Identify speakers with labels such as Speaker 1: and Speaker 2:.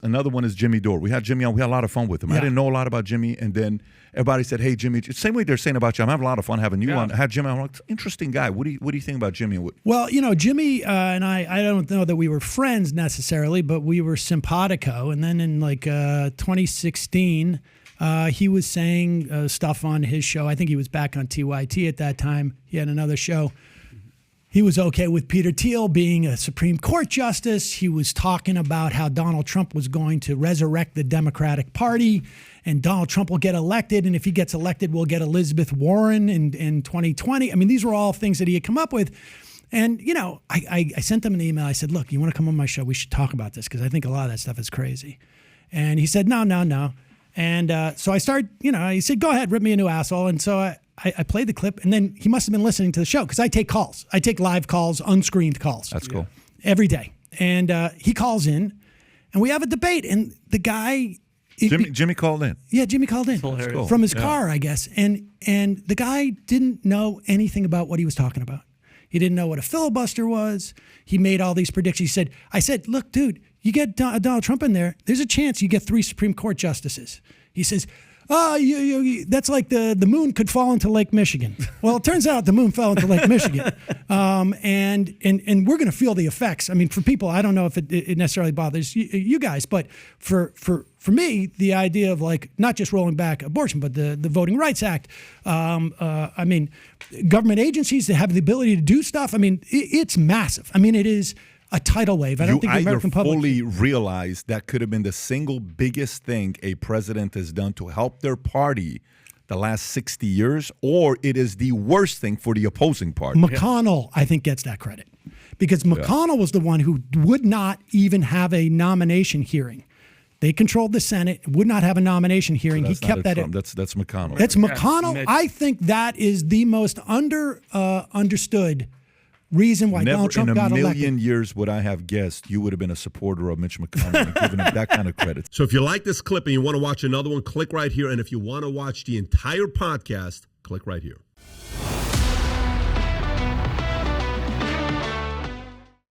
Speaker 1: Another one is Jimmy Dore. We had Jimmy on. We had a lot of fun with him. I didn't know a lot about Jimmy, and then everybody said, "Hey, Jimmy." Same way they're saying about you. I'm having a lot of fun having you on. I had Jimmy. I'm like, interesting guy. What do you think about Jimmy?
Speaker 2: Well, Jimmy and I don't know that we were friends necessarily, but we were simpatico. And then in 2016, he was saying stuff on his show. I think he was back on TYT at that time. He had another show. He was okay with Peter Thiel being a Supreme Court justice. He was talking about how Donald Trump was going to resurrect the Democratic Party, and Donald Trump will get elected, and if he gets elected, we'll get Elizabeth Warren in 2020. I mean, these were all things that he had come up with. And, I sent him an email. I said, look, you want to come on my show? We should talk about this because I think a lot of that stuff is crazy. And he said, no. And so I started, he said, go ahead, rip me a new asshole. And so I played the clip, and then he must have been listening to the show because I take calls. I take live calls, unscreened calls.
Speaker 1: That's cool.
Speaker 2: Every day. And he calls in, and we have a debate. And the guy...
Speaker 1: Jimmy called in.
Speaker 2: Yeah, Jimmy called in
Speaker 1: cool.
Speaker 2: from his car, I guess. And the guy didn't know anything about what he was talking about. He didn't know what a filibuster was. He made all these predictions. I said, look, dude, you get Donald Trump in there, there's a chance you get 3 Supreme Court justices. He says... that's like the moon could fall into Lake Michigan. Well, it turns out the moon fell into Lake Michigan, and we're going to feel the effects. I mean, for people, I don't know if it necessarily bothers you guys, but for me, the idea of not just rolling back abortion, but the Voting Rights Act. I mean, government agencies that have the ability to do stuff. I mean, it's massive. I mean, it is a tidal wave. I don't think the American public
Speaker 1: fully realize that could have been the single biggest thing a president has done to help their party the last 60 years, or it is the worst thing for the opposing party.
Speaker 2: McConnell, I think, gets that credit because McConnell was the one who would not even have a nomination hearing. They controlled the Senate, would not have a nomination hearing. He kept that in.
Speaker 1: That's McConnell.
Speaker 2: That's McConnell. I think that is the most understood reason why Donald Trump got elected.
Speaker 1: In a million years would I have guessed you would have been a supporter of Mitch McConnell and given him that kind of credit.
Speaker 3: So if you like this clip and you want to watch another one, click right here. And if you want to watch the entire podcast, click right here.